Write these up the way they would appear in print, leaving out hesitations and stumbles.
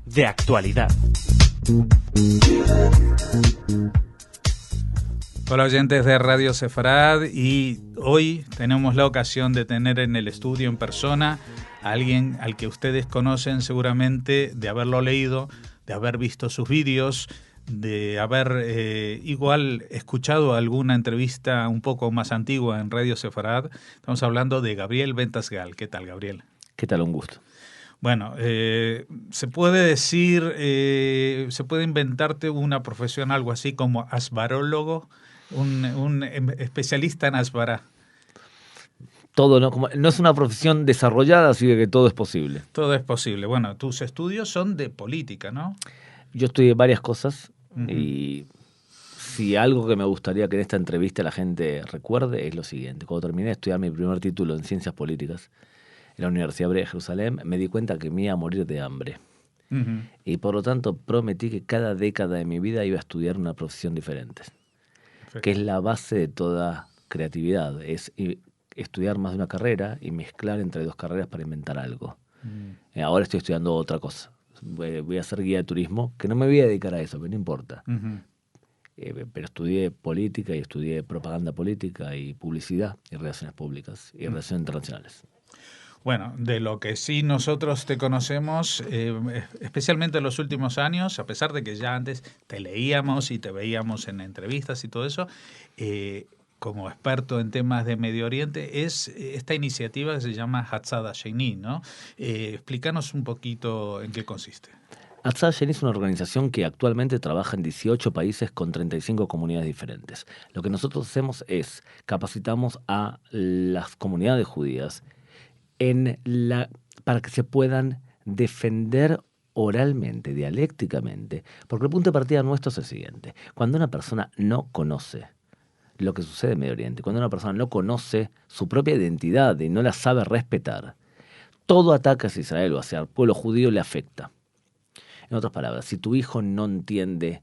De actualidad. Hola oyentes de Radio Sefarad, y hoy tenemos la ocasión de tener en el estudio en persona a alguien al que ustedes conocen seguramente de haberlo leído, de haber visto sus vídeos, de haber igual escuchado alguna entrevista un poco más antigua en Radio Sefarad. Estamos hablando de Gabriel Ventasgal. ¿Qué tal, Gabriel? ¿Qué tal? Un gusto. Bueno, se puede decir, se puede inventarte una profesión, algo así como asbarólogo, un especialista en asbará. Todo, ¿no? Como no es una profesión desarrollada, así que todo es posible. Todo es posible. Bueno, tus estudios son de política, ¿no? Yo estudié varias cosas y si algo que me gustaría que en esta entrevista la gente recuerde es lo siguiente. Cuando terminé de estudiar mi primer título en Ciencias Políticas en la Universidad Hebrea de Jerusalén, me di cuenta que me iba a morir de hambre. Y por lo tanto prometí que cada década de mi vida iba a estudiar una profesión diferente. Perfecto. Que es la base de toda creatividad. Es estudiar más de una carrera y mezclar entre dos carreras para inventar algo. Ahora estoy estudiando otra cosa. Voy a ser guía de turismo, que no me voy a dedicar a eso, pero no importa. Pero estudié política y estudié propaganda política y publicidad y relaciones públicas y relaciones internacionales. Bueno, de lo que sí nosotros te conocemos, especialmente en los últimos años, a pesar de que ya antes te leíamos y te veíamos en entrevistas y todo eso, como experto en temas de Medio Oriente, es esta iniciativa que se llama Hatzad Hasheni, ¿no? Explícanos un poquito en qué consiste. Hatzad Hasheni es una organización que actualmente trabaja en 18 países con 35 comunidades diferentes. Lo que nosotros hacemos es capacitamos a las comunidades judías para que se puedan defender oralmente, dialécticamente, porque el punto de partida nuestro es el siguiente. Cuando una persona no conoce lo que sucede en Medio Oriente, cuando una persona no conoce su propia identidad y no la sabe respetar, todo ataque hacia Israel o hacia el pueblo judío le afecta. En otras palabras, si tu hijo no entiende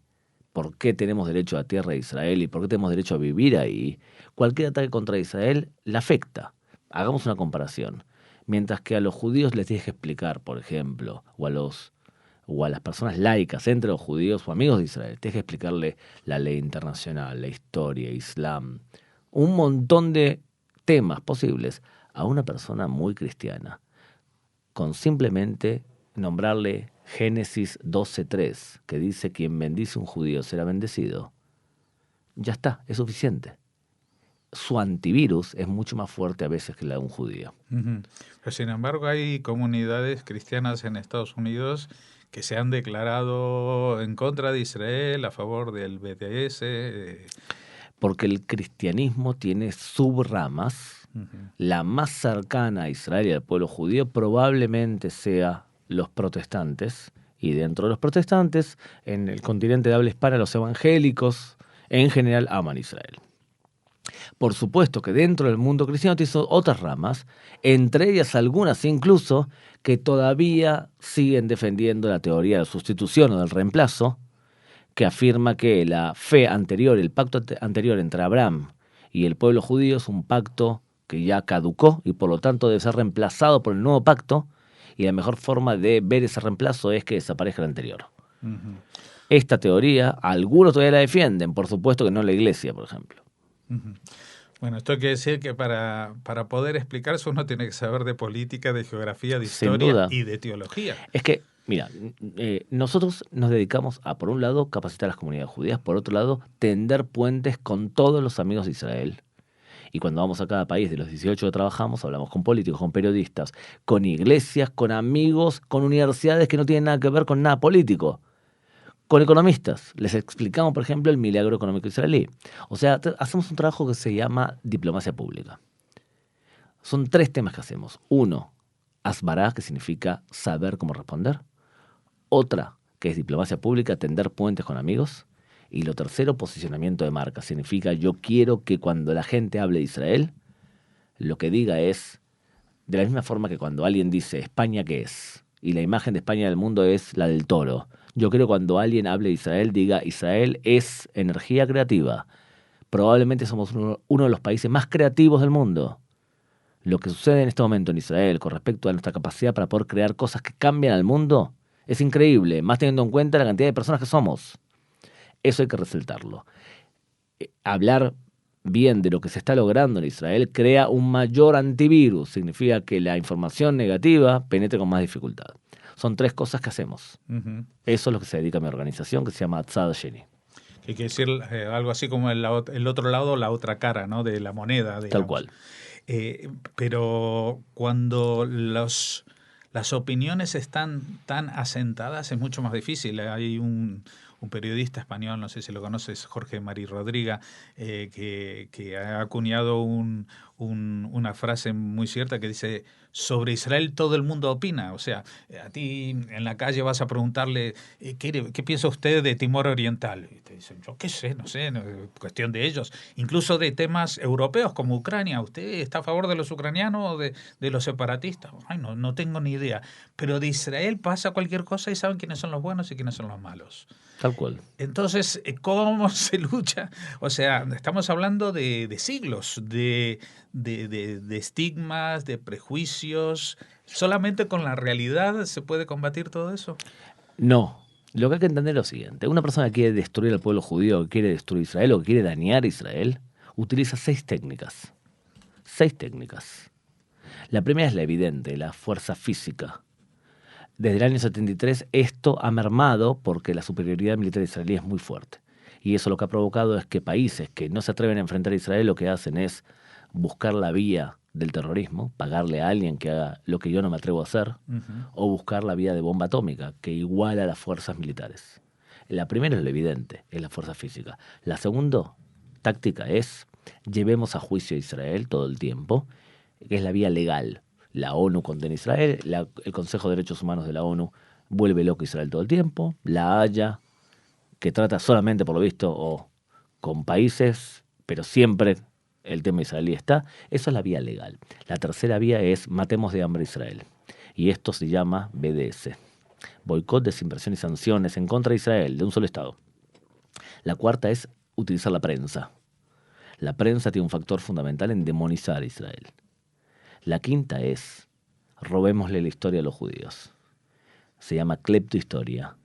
por qué tenemos derecho a la tierra de Israel y por qué tenemos derecho a vivir ahí, cualquier ataque contra Israel le afecta. Hagamos una comparación. Mientras que a los judíos les tienes que explicar, por ejemplo, o a las personas laicas entre los judíos o amigos de Israel, tienes que explicarle la ley internacional, la historia, Islam, un montón de temas posibles a una persona muy cristiana, con simplemente nombrarle Génesis 12:3, que dice: quien bendice a un judío será bendecido. Ya está, es suficiente. Su antivirus es mucho más fuerte a veces que la de un judío. Pero sin embargo hay comunidades cristianas en Estados Unidos que se han declarado en contra de Israel, a favor del BDS. Porque el cristianismo tiene subramas. La más cercana a Israel y al pueblo judío probablemente sea los protestantes. Y dentro de los protestantes, en el continente de habla hispana, los evangélicos en general aman a Israel. Por supuesto que dentro del mundo cristiano tiene otras ramas, entre ellas algunas incluso que todavía siguen defendiendo la teoría de la sustitución o del reemplazo, que afirma que la fe anterior, el pacto anterior entre Abraham y el pueblo judío es un pacto que ya caducó y por lo tanto debe ser reemplazado por el nuevo pacto, y la mejor forma de ver ese reemplazo es que desaparezca el anterior. Esta teoría, algunos todavía la defienden, por supuesto que no la Iglesia, por ejemplo. Bueno, esto quiere decir que para poder explicar eso uno tiene que saber de política, de geografía, de historia y de teología. Es que, mira, nosotros nos dedicamos a, por un lado, capacitar a las comunidades judías, por otro lado, tender puentes con todos los amigos de Israel. Y cuando vamos a cada país de los 18 que trabajamos, hablamos con políticos, con periodistas, con iglesias, con amigos, con universidades que no tienen nada que ver con nada político. Con economistas, les explicamos, por ejemplo, el milagro económico israelí. O sea, hacemos un trabajo que se llama diplomacia pública. Son 3 temas que hacemos. 1, asbará, que significa saber cómo responder. Otra, que es diplomacia pública, tender puentes con amigos. Y lo tercero, posicionamiento de marca. Significa, yo quiero que cuando la gente hable de Israel, lo que diga es, de la misma forma que cuando alguien dice, ¿España qué es? Y la imagen de España del mundo es la del toro. Yo creo que cuando alguien hable de Israel, diga, Israel es energía creativa. Probablemente somos uno de los países más creativos del mundo. lo que sucede en este momento en Israel con respecto a nuestra capacidad para poder crear cosas que cambian al mundo es increíble, más teniendo en cuenta la cantidad de personas que somos. Eso hay que resaltarlo. Hablar bien de lo que se está logrando en Israel crea un mayor antivirus. Significa que la información negativa penetre con más dificultad. Son 3 cosas que hacemos. Ujú. Eso es lo que se dedica a mi organización, que se llama Tzad Sheni. Hay que decir algo así como el otro lado, la otra cara, ¿no? De la moneda, digamos. Tal cual. Pero cuando las opiniones están tan asentadas es mucho más difícil. Hay un periodista español, no sé si lo conoces, Jorge Marí Rodríguez, que ha acuñado una frase muy cierta que dice: sobre Israel todo el mundo opina. O sea, a ti en la calle vas a preguntarle ¿qué piensa usted de Timor Oriental? Y te dicen, yo qué sé, no sé, cuestión de ellos. Incluso de temas europeos como Ucrania. ¿Usted está a favor de los ucranianos o de los separatistas? Ay, no tengo ni idea. Pero de Israel pasa cualquier cosa y saben quiénes son los buenos y quiénes son los malos. Tal cual. Entonces, ¿cómo se lucha? O sea, estamos hablando de siglos, de estigmas, de prejuicios. ¿Solamente con la realidad se puede combatir todo eso? No. Lo que hay que entender es lo siguiente. Una persona que quiere destruir al pueblo judío, que quiere destruir Israel o que quiere dañar a Israel, utiliza 6 técnicas. 6 técnicas. La primera es la evidente, la fuerza física. Desde el año 73 esto ha mermado porque la superioridad militar israelí es muy fuerte. Y eso lo que ha provocado es que países que no se atreven a enfrentar a Israel lo que hacen es buscar la vía del terrorismo, pagarle a alguien que haga lo que yo no me atrevo a hacer, o buscar la vía de bomba atómica, que iguala a las fuerzas militares. La primera es lo evidente, es la fuerza física. La segunda táctica es llevemos a juicio a Israel todo el tiempo, que es la vía legal. La ONU condena a Israel, el Consejo de Derechos Humanos de la ONU vuelve loco a Israel todo el tiempo, la Haya, que trata solamente, por lo visto, o con países, pero siempre el tema israelí está. Eso es la vía legal. La tercera vía es matemos de hambre a Israel. Y esto se llama BDS. Boicot, desinversión y sanciones en contra de Israel, de un solo Estado. La cuarta es utilizar la prensa. La prensa tiene un factor fundamental en demonizar a Israel. La quinta es robémosle la historia a los judíos. Se llama cleptohistoria.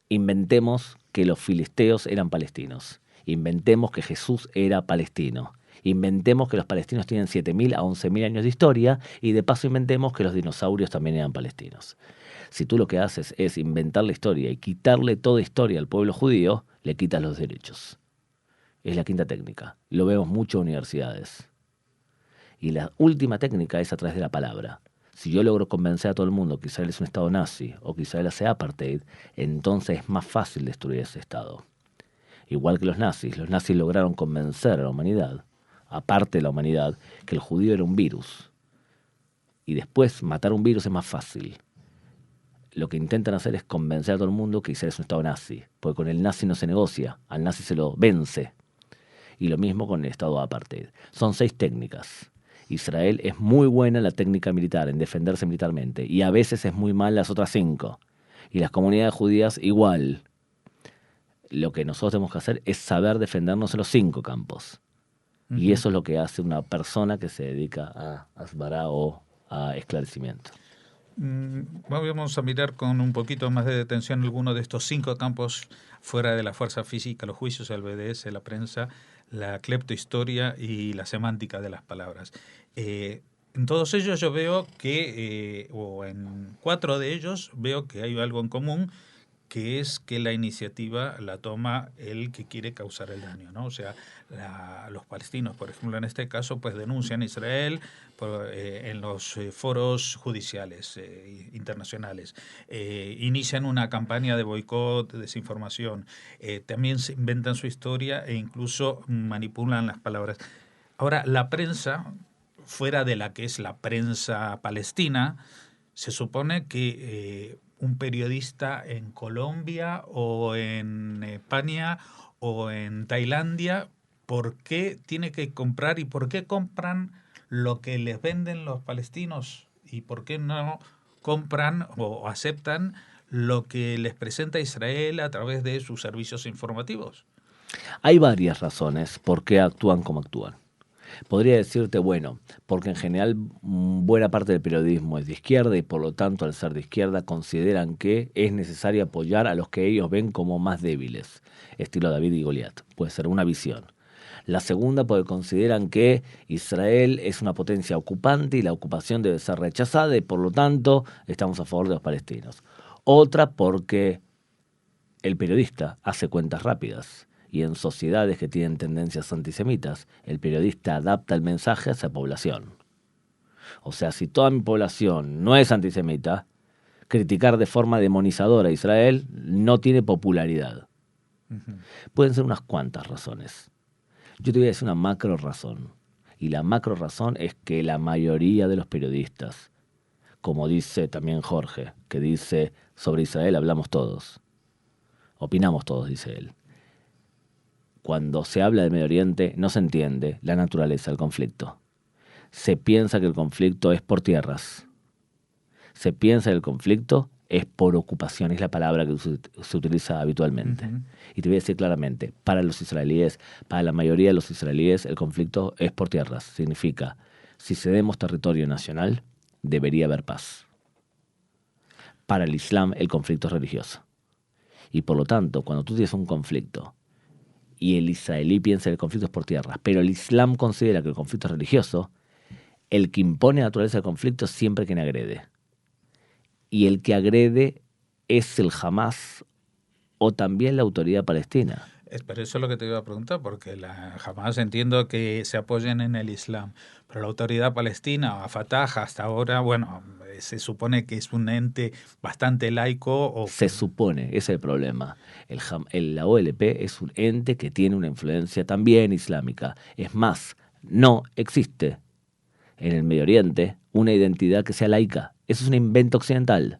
Inventemos que los filisteos eran palestinos. Inventemos que Jesús era palestino. Inventemos que los palestinos tienen 7.000 a 11.000 años de historia y de paso inventemos que los dinosaurios también eran palestinos. Si tú lo que haces es inventar la historia y quitarle toda historia al pueblo judío, le quitas los derechos. Es la quinta técnica. Lo vemos mucho en universidades. Y la última técnica es a través de la palabra. Si yo logro convencer a todo el mundo que Israel es un estado nazi o que Israel hace apartheid, entonces es más fácil destruir ese estado. Igual que los nazis lograron convencer a la humanidad, aparte de la humanidad, que el judío era un virus. Y después matar un virus es más fácil. Lo que intentan hacer es convencer a todo el mundo que Israel es un estado nazi, porque con el nazi no se negocia, al nazi se lo vence. Y lo mismo con el estado apartheid. Son 6 técnicas. Israel es muy buena en la técnica militar, en defenderse militarmente, y a veces es muy mal las otras 5. Y las comunidades judías igual. Lo que nosotros tenemos que hacer es saber defendernos en los 5 campos. Uh-huh. Y eso es lo que hace una persona que se dedica a asbará o a esclarecimiento. Vamos a mirar con un poquito más de detención algunos de estos 5 campos fuera de la fuerza física, los juicios, el BDS, la prensa, la cleptohistoria y la semántica de las palabras. En todos ellos yo veo que, o en 4 de ellos, veo que hay algo en común, que es que la iniciativa la toma el que quiere causar el daño, ¿no? O sea, los palestinos, por ejemplo, en este caso, pues denuncian a Israel en los foros judiciales internacionales. Inician una campaña de boicot, de desinformación. También se inventan su historia e incluso manipulan las palabras. Ahora, la prensa, fuera de la que es la prensa palestina, se supone que un periodista en Colombia o en España o en Tailandia, ¿por qué tiene que comprar y por qué compran lo que les venden los palestinos? ¿Y por qué no compran o aceptan lo que les presenta Israel a través de sus servicios informativos? Hay varias razones por qué actúan como actúan. Podría decirte, bueno, porque en general buena parte del periodismo es de izquierda y por lo tanto al ser de izquierda consideran que es necesario apoyar a los que ellos ven como más débiles, estilo David y Goliat. Puede ser una visión. La segunda porque consideran que Israel es una potencia ocupante y la ocupación debe ser rechazada y por lo tanto estamos a favor de los palestinos. Otra porque el periodista hace cuentas rápidas y en sociedades que tienen tendencias antisemitas, el periodista adapta el mensaje a esa población. O sea, si toda mi población no es antisemita, criticar de forma demonizadora a Israel no tiene popularidad. Ujú. Pueden ser unas cuantas razones. Yo te voy a decir una macro razón. Y la macro razón es que la mayoría de los periodistas, como dice también Jorge, que dice sobre Israel hablamos todos. Opinamos todos, dice él. Cuando se habla del Medio Oriente no se entiende la naturaleza del conflicto. Se piensa que el conflicto es por tierras. Se piensa que el conflicto es por ocupación, es la palabra que se utiliza habitualmente. Ujú. Y te voy a decir claramente, para los israelíes, para la mayoría de los israelíes, el conflicto es por tierras. Significa, si cedemos territorio nacional, debería haber paz. Para el Islam, el conflicto es religioso. Y por lo tanto, cuando tú tienes un conflicto y el israelí piensa que el conflicto es por tierras, pero el Islam considera que el conflicto es religioso, el que impone la naturaleza del conflicto es siempre quien agrede. Y el que agrede es el Hamas o también la autoridad palestina. Pero eso es lo que te iba a preguntar, porque jamás entiendo que se apoyen en el Islam. Pero la autoridad palestina, a Fatah, hasta ahora, bueno, se supone que es un ente bastante laico. Se supone, ese es el problema. La OLP es un ente que tiene una influencia también islámica. Es más, no existe en el Medio Oriente una identidad que sea laica. Eso es un invento occidental.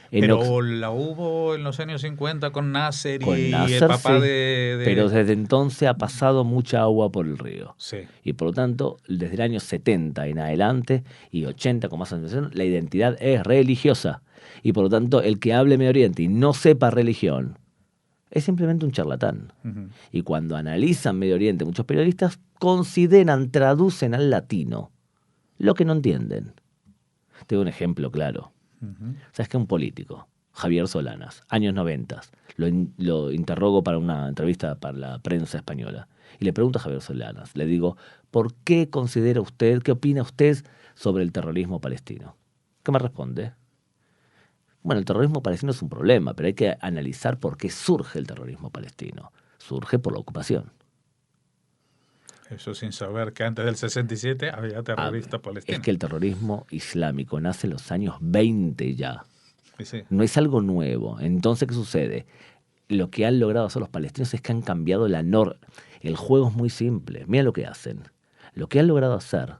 Pero la hubo en los años 50 con Nasser con y Nasser, el papá sí, de... pero desde entonces ha pasado mucha agua por el río. Sí. Y por lo tanto, desde el año 70 en adelante y 80 con más atención, la identidad es religiosa. Y por lo tanto, el que hable Medio Oriente y no sepa religión es simplemente un charlatán. Uh-huh. Y cuando analizan Medio Oriente, muchos periodistas consideran, traducen al latino lo que no entienden. Te doy un ejemplo claro. Uh-huh. ¿Sabes qué? Un político, Javier Solanas, años 90, lo interrogo para una entrevista para la prensa española. Y le pregunto a Javier Solanas, le digo, ¿por qué considera usted, qué opina usted sobre el terrorismo palestino? ¿Qué me responde? Bueno, el terrorismo palestino es un problema, pero hay que analizar por qué surge el terrorismo palestino. Surge por la ocupación. Eso sin saber que antes del 67 había terroristas palestinos. Es que el terrorismo islámico nace en los años 20 ya. Sí. No es algo nuevo. Entonces, ¿qué sucede? Lo que han logrado hacer los palestinos es que han cambiado la norma. El juego es muy simple. Mira lo que hacen. Lo que han logrado hacer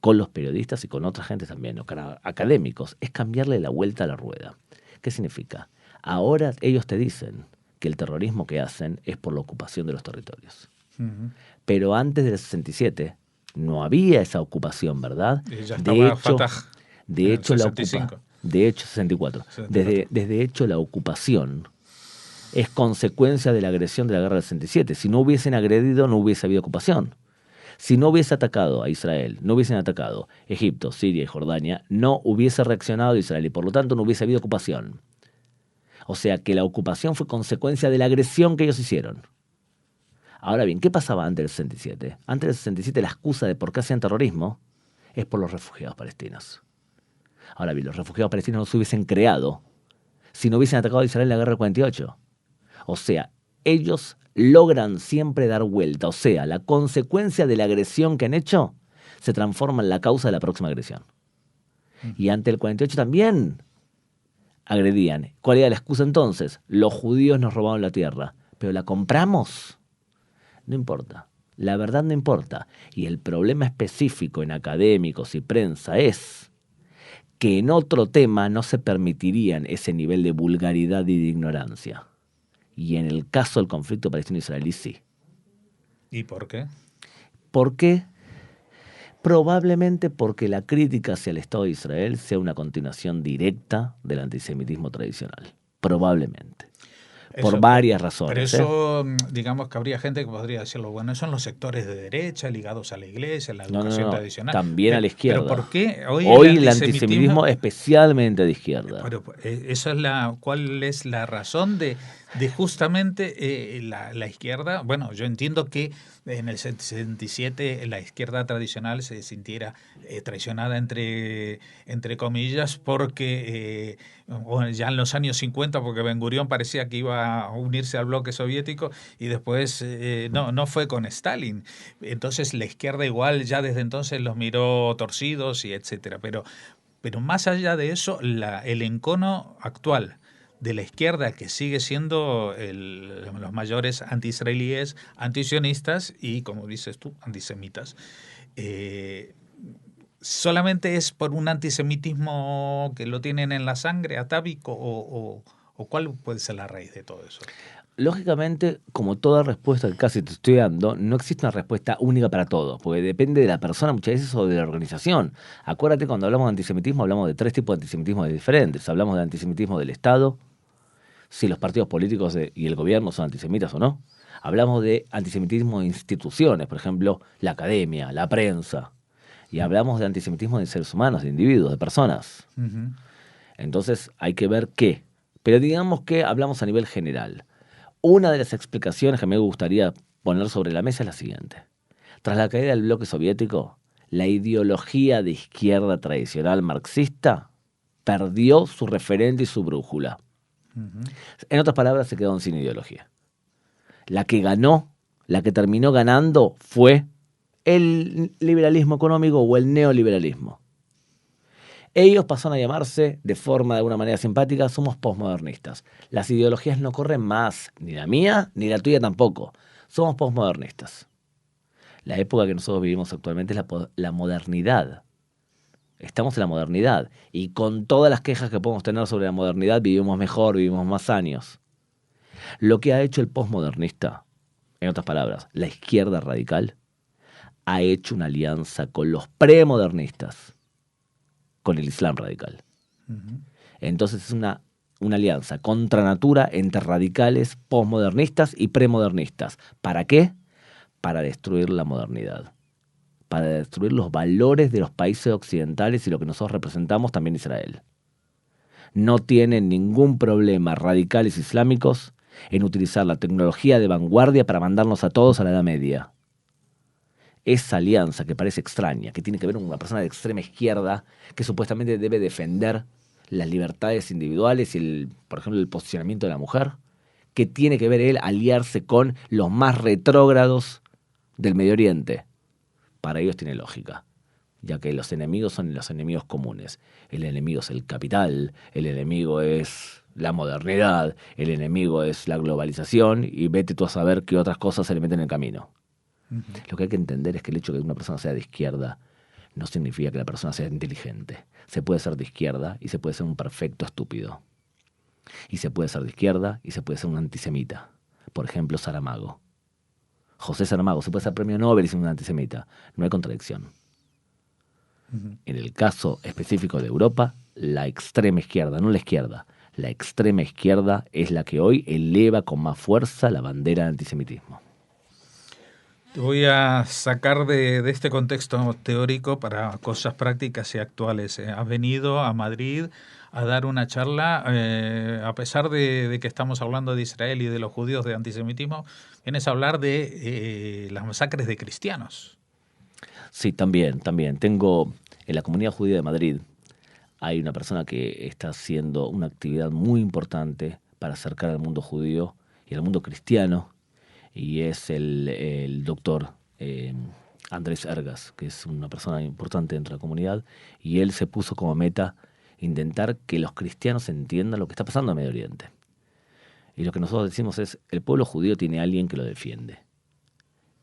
con los periodistas y con otra gente también, o con académicos, es cambiarle la vuelta a la rueda. ¿Qué significa? Ahora ellos te dicen que el terrorismo que hacen es por la ocupación de los territorios. Uh-huh. Pero antes del 67 no había esa ocupación, ¿verdad? Y ya estaba Fatah. De hecho, la 65. De hecho, 64. Desde hecho, la ocupación es consecuencia de la agresión de la guerra del 67. Si no hubiesen agredido, no hubiese habido ocupación. Si no hubiese atacado a Israel, no hubiesen atacado Egipto, Siria y Jordania, no hubiese reaccionado Israel y por lo tanto no hubiese habido ocupación. O sea que la ocupación fue consecuencia de la agresión que ellos hicieron. Ahora bien, ¿qué pasaba antes del 67? Antes del 67 la excusa de por qué hacían terrorismo es por los refugiados palestinos. Ahora bien, los refugiados palestinos no se hubiesen creado si no hubiesen atacado a Israel en la guerra del 48. O sea, ellos logran siempre dar vuelta. O sea, la consecuencia de la agresión que han hecho se transforma en la causa de la próxima agresión. Y antes del 48 también agredían. ¿Cuál era la excusa entonces? Los judíos nos robaron la tierra. ¿Pero la compramos? No importa. La verdad no importa. Y el problema específico en académicos y prensa es que en otro tema no se permitirían ese nivel de vulgaridad y de ignorancia. Y en el caso del conflicto palestino-israelí, sí. ¿Y por qué? ¿Por qué? Probablemente porque la crítica hacia el Estado de Israel sea una continuación directa del antisemitismo tradicional. Probablemente. por varias razones. Pero eso, digamos que habría gente que podría decirlo, bueno, son los sectores de derecha ligados a la iglesia, la educación tradicional. También a la izquierda. ¿Pero por qué hoy el antisemitismo especialmente de izquierda? Pero esa es ¿cuál es la razón de justamente la izquierda? Bueno, yo entiendo que en el 67 la izquierda tradicional se sintiera traicionada entre comillas porque ya en los años 50, porque Ben-Gurión parecía que iba a unirse al bloque soviético y después no fue con Stalin. Entonces la izquierda igual ya desde entonces los miró torcidos y etcétera. Pero más allá de eso, el encono actual de la izquierda, que sigue siendo los mayores anti-israelíes, antisionistas y, como dices tú, antisemitas, ¿solamente es por un antisemitismo que lo tienen en la sangre, atávico, o cuál puede ser la raíz de todo eso? Lógicamente, como toda respuesta que casi te estoy dando, no existe una respuesta única para todo, porque depende de la persona muchas veces o de la organización. Acuérdate, cuando hablamos de antisemitismo, hablamos de 3 tipos de antisemitismo diferentes. Hablamos de antisemitismo del Estado, si los partidos políticos y el gobierno son antisemitas o no. Hablamos de antisemitismo de instituciones, por ejemplo, la academia, la prensa. Y hablamos de antisemitismo de seres humanos, de individuos, de personas. Uh-huh. Entonces hay que ver qué. Pero digamos que hablamos a nivel general. Una de las explicaciones que me gustaría poner sobre la mesa es la siguiente. Tras la caída del bloque soviético, la ideología de izquierda tradicional marxista perdió su referente y su brújula. Uh-huh. En otras palabras, se quedaron sin ideología. La que ganó, la que terminó ganando fue el liberalismo económico o el neoliberalismo. Ellos pasaron a llamarse, de alguna manera simpática, somos posmodernistas. Las ideologías no corren más, ni la mía, ni la tuya tampoco. Somos posmodernistas. La época que nosotros vivimos actualmente es la modernidad. Estamos en la modernidad. Y con todas las quejas que podemos tener sobre la modernidad, vivimos mejor, vivimos más años. Lo que ha hecho el posmodernista, en otras palabras, la izquierda radical, ha hecho una alianza con los premodernistas, con el Islam radical. Uh-huh. Entonces es una alianza contra natura entre radicales, posmodernistas y premodernistas. ¿Para qué? Para destruir la modernidad, para destruir los valores de los países occidentales y lo que nosotros representamos, también Israel. No tienen ningún problema radicales islámicos en utilizar la tecnología de vanguardia para mandarnos a todos a la Edad Media. Esa alianza que parece extraña, que tiene que ver con una persona de extrema izquierda que supuestamente debe defender las libertades individuales y, por ejemplo, el posicionamiento de la mujer, que tiene que ver él aliarse con los más retrógrados del Medio Oriente. Para ellos tiene lógica, ya que los enemigos son los enemigos comunes. El enemigo es el capital, el enemigo es la modernidad, el enemigo es la globalización y vete tú a saber qué otras cosas se le meten en el camino. Uh-huh. Lo que hay que entender es que el hecho de que una persona sea de izquierda no significa que la persona sea inteligente. Se puede ser de izquierda y se puede ser un perfecto estúpido. Y se puede ser de izquierda y se puede ser un antisemita. Por ejemplo, Saramago. José Saramago se puede ser premio Nobel y ser un antisemita. No hay contradicción. Uh-huh. En el caso específico de Europa, la extrema izquierda, no la izquierda, la extrema izquierda es la que hoy eleva con más fuerza la bandera del antisemitismo. Te voy a sacar de este contexto teórico para cosas prácticas y actuales. Has venido a Madrid a dar una charla, a pesar de que estamos hablando de Israel y de los judíos, de antisemitismo, vienes a hablar de las masacres de cristianos. Sí, también. Tengo en la comunidad judía de Madrid, hay una persona que está haciendo una actividad muy importante para acercar al mundo judío y al mundo cristiano, y es el doctor Andrés Ergas, que es una persona importante dentro de la comunidad, y él se puso como meta intentar que los cristianos entiendan lo que está pasando en Medio Oriente. Y lo que nosotros decimos es, el pueblo judío tiene a alguien que lo defiende.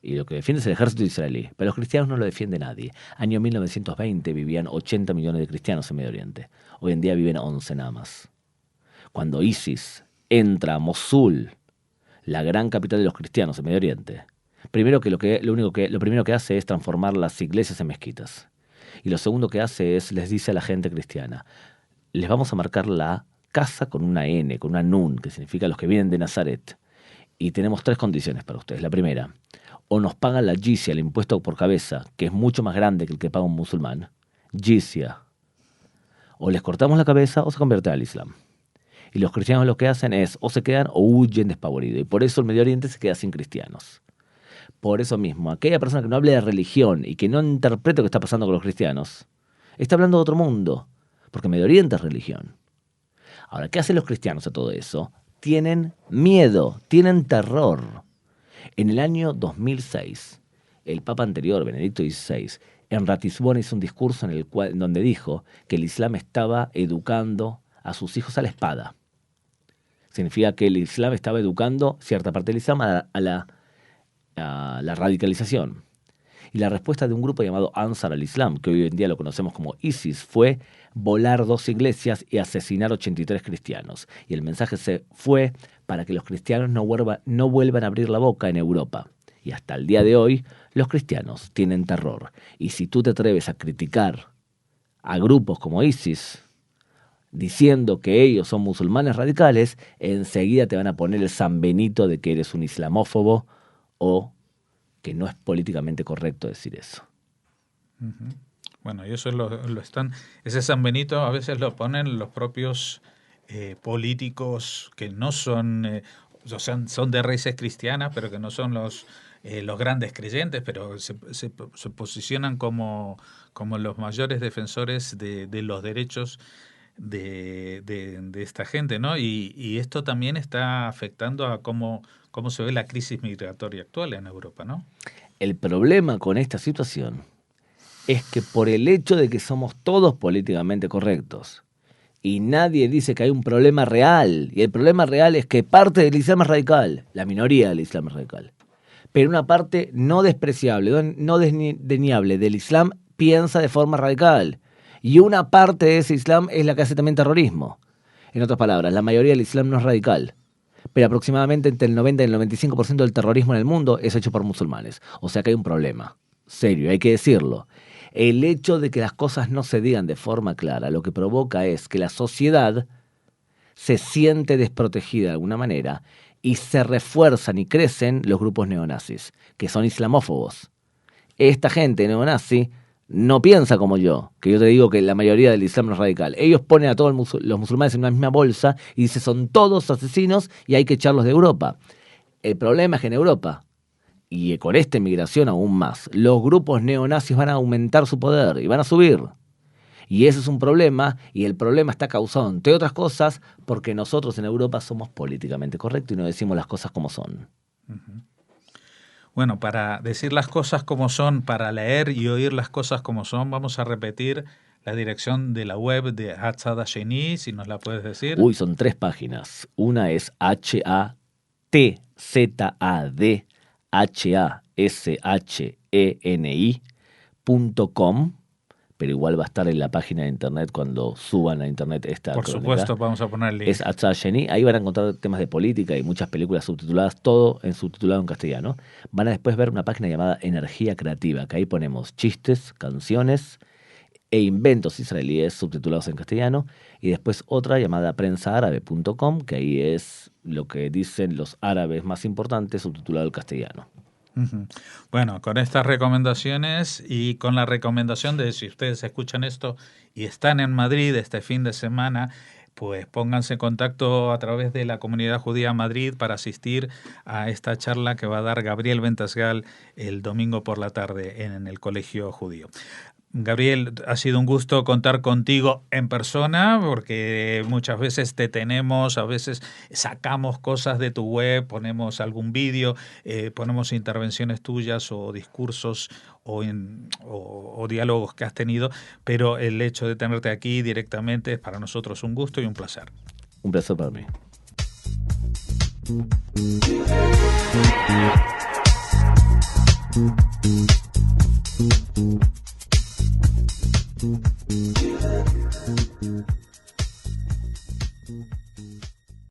Y lo que defiende es el ejército israelí. Pero los cristianos no lo defiende nadie. Año 1920 vivían 80 millones de cristianos en Medio Oriente. Hoy en día viven 11 nada más. Cuando ISIS entra a Mosul, la gran capital de los cristianos en Medio Oriente, lo primero que hace es transformar las iglesias en mezquitas. Y lo segundo que hace es, les dice a la gente cristiana, les vamos a marcar la casa con una N, con una Nun, que significa los que vienen de Nazaret. Y tenemos 3 condiciones para ustedes. La primera, o nos pagan la jizya, el impuesto por cabeza, que es mucho más grande que el que paga un musulmán. Jizya. O les cortamos la cabeza o se convierten al Islam. Y los cristianos lo que hacen es o se quedan o huyen despavoridos. Y por eso el Medio Oriente se queda sin cristianos. Por eso mismo, aquella persona que no hable de religión y que no interprete lo que está pasando con los cristianos, está hablando de otro mundo. Porque Medio Oriente es religión. Ahora, ¿qué hacen los cristianos a todo eso? Tienen miedo, tienen terror. En el año 2006, el Papa anterior, Benedicto XVI, en Ratisbona hizo un discurso en donde dijo que el Islam estaba educando a sus hijos a la espada. Significa que el Islam estaba educando cierta parte del Islam a la radicalización. Y la respuesta de un grupo llamado Ansar al-Islam, que hoy en día lo conocemos como ISIS, fue volar 2 iglesias y asesinar 83 cristianos. Y el mensaje fue para que los cristianos no vuelvan a abrir la boca en Europa. Y hasta el día de hoy, los cristianos tienen terror. Y si tú te atreves a criticar a grupos como ISIS, diciendo que ellos son musulmanes radicales, enseguida te van a poner el San Benito de que eres un islamófobo o que no es políticamente correcto decir eso. Uh-huh. Bueno, y eso lo están... Ese San Benito a veces lo ponen los propios políticos que no son... o sea, son de raíces cristianas, pero que no son los grandes creyentes, pero se posicionan como los mayores defensores de los derechos de esta gente, ¿no? Y esto también está afectando a cómo se ve la crisis migratoria actual en Europa, ¿no? El problema con esta situación es que por el hecho de que somos todos políticamente correctos y nadie dice que hay un problema real, y el problema real es que parte del Islam es radical, la minoría del Islam es radical, pero una parte no despreciable, no desdeñable del Islam piensa de forma radical, y una parte de ese Islam es la que hace también terrorismo. En otras palabras, la mayoría del Islam no es radical, pero aproximadamente entre el 90 y el 95% del terrorismo en el mundo es hecho por musulmanes. O sea que hay un problema serio, hay que decirlo. El hecho de que las cosas no se digan de forma clara lo que provoca es que la sociedad se siente desprotegida de alguna manera y se refuerzan y crecen los grupos neonazis, que son islamófobos. Esta gente neonazi no piensa como yo, que yo te digo que la mayoría del Islam no es radical. Ellos ponen a todos los musulmanes en una misma bolsa y dicen son todos asesinos y hay que echarlos de Europa. El problema es que en Europa, y con esta inmigración aún más, los grupos neonazis van a aumentar su poder y van a subir. Y ese es un problema, y el problema está causado, entre otras cosas, porque nosotros en Europa somos políticamente correctos y no decimos las cosas como son. Uh-huh. Bueno, para decir las cosas como son, para leer y oír las cosas como son, vamos a repetir la dirección de la web de Hatzad Hasheni, si nos la puedes decir. Uy, son 3 páginas. Una es hatzadhasheni.com, pero igual va a estar en la página de internet cuando suban a internet esta Por crónica. supuesto, vamos a poner el link. Es Hatzad Hasheni, ahí van a encontrar temas de política y muchas películas subtituladas, todo subtitulado en castellano. Van a después ver una página llamada Energía Creativa, que ahí ponemos chistes, canciones e inventos israelíes subtitulados en castellano, y después otra llamada prensaárabe.com, que ahí es lo que dicen los árabes más importantes subtitulado al castellano. Uh-huh. Bueno, con estas recomendaciones y con la recomendación de si ustedes escuchan esto y están en Madrid este fin de semana, pues pónganse en contacto a través de la Comunidad Judía Madrid para asistir a esta charla que va a dar Gabriel Ventasgal el domingo por la tarde en el Colegio Judío. Gabriel, ha sido un gusto contar contigo en persona, porque muchas veces te tenemos, a veces sacamos cosas de tu web, ponemos algún vídeo, ponemos intervenciones tuyas o discursos o diálogos que has tenido, pero el hecho de tenerte aquí directamente es para nosotros un gusto y un placer. Un placer para mí. Thank you.